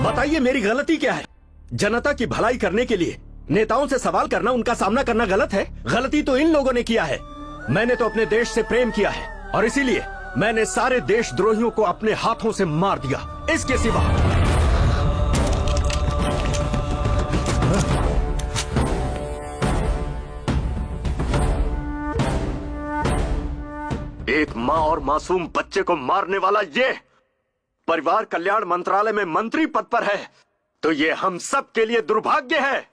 बताइए मेरी गलती क्या है? जनता की भलाई करने के लिए नेताओं से सवाल करना, उनका सामना करना गलत है? गलती तो इन लोगों ने किया है। मैंने तो अपने देश से प्रेम किया है और इसीलिए मैंने सारे देशद्रोहियों को अपने हाथों से मार दिया। इसके सिवा एक माँ और मासूम बच्चे को मारने वाला ये परिवार कल्याण मंत्रालय में मंत्री पद पर है, तो ये हम सब के लिए दुर्भाग्य है।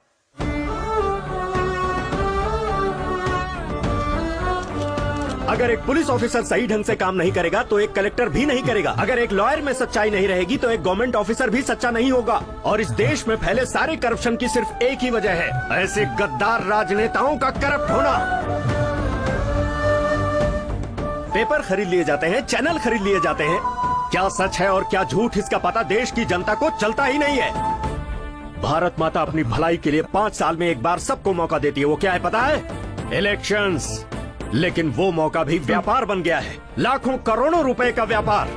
अगर एक पुलिस ऑफिसर सही ढंग से काम नहीं करेगा तो एक कलेक्टर भी नहीं करेगा। अगर एक लॉयर में सच्चाई नहीं रहेगी तो एक गवर्नमेंट ऑफिसर भी सच्चा नहीं होगा। और इस देश में फैले सारे करप्शन की सिर्फ एक ही वजह है, ऐसे गद्दार राजनेताओं का करप्ट होना। पेपर खरीद लिए जाते हैं, चैनल खरीद लिए जाते हैं, क्या सच है और क्या झूठ इसका पता देश की जनता को चलता ही नहीं है। भारत माता अपनी भलाई के लिए 5 साल में एक बार सबको मौका देती है, वो क्या है पता है? इलेक्शंस। लेकिन वो मौका भी व्यापार बन गया है, लाखों करोड़ों रुपए का व्यापार।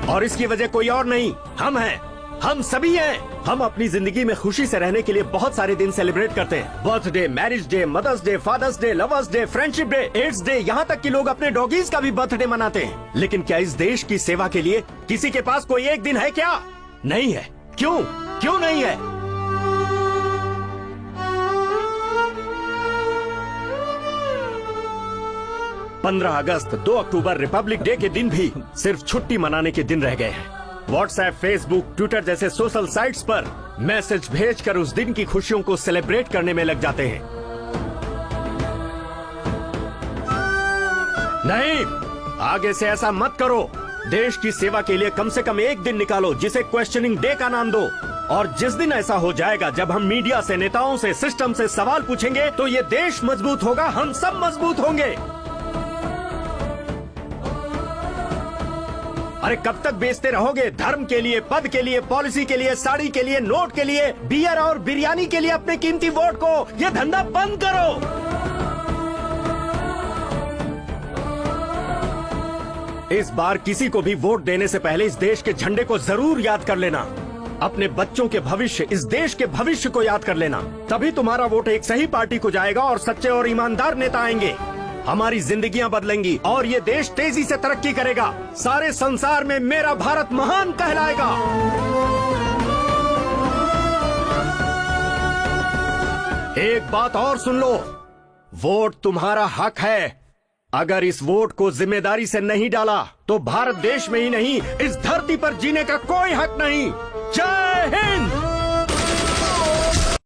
और इसकी वजह कोई और नहीं, हम हैं, हम सभी हैं। हम अपनी जिंदगी में खुशी से रहने के लिए बहुत सारे दिन सेलिब्रेट करते हैं। Birthday, marriage day, mother's day, father's day, lovers day, friendship day, AIDS day, यहाँ तक कि लोग अपने डॉगीज का भी बर्थडे मनाते हैं। लेकिन क्या इस देश की सेवा के लिए किसी के पास कोई एक दिन है क्या? नहीं है। क्यों? क्यों नहीं है? 15 अगस्त, 2 अक्टूबर रिपब्लिक डे के दिन भी सिर्फ छुट्टी मनाने के दिन रह गए हैं। व्हाट्सएप, फेसबुक, ट्विटर जैसे सोशल साइट्स पर मैसेज भेजकर उस दिन की खुशियों को सेलिब्रेट करने में लग जाते हैं। नहीं, आगे से ऐसा मत करो। देश की सेवा के लिए कम से कम एक दिन निकालो जिसे क्वेश्चनिंग डे का नाम दो। और जिस दिन ऐसा हो जाएगा जब हम मीडिया से, नेताओं से, सिस्टम से सवाल पूछेंगे तो ये देश मजबूत होगा, हम सब मजबूत होंगे। अरे कब तक बेचते रहोगे? धर्म के लिए, पद के लिए, पॉलिसी के लिए, साड़ी के लिए, नोट के लिए, बियर और बिरयानी के लिए अपने कीमती वोट को। ये धंधा बंद करो। इस बार किसी को भी वोट देने से पहले इस देश के झंडे को जरूर याद कर लेना। अपने बच्चों के भविष्य, इस देश के भविष्य को याद कर लेना। तभी तुम्हारा वोट एक सही पार्टी को जाएगा और सच्चे और ईमानदार नेता आएंगे। हमारी जिंदगियां बदलेंगी और ये देश तेजी से तरक्की करेगा। सारे संसार में मेरा भारत महान कहलाएगा। एक बात और सुन लो, वोट तुम्हारा हक है। अगर इस वोट को जिम्मेदारी से नहीं डाला तो भारत देश में ही नहीं, इस धरती पर जीने का कोई हक नहीं। जय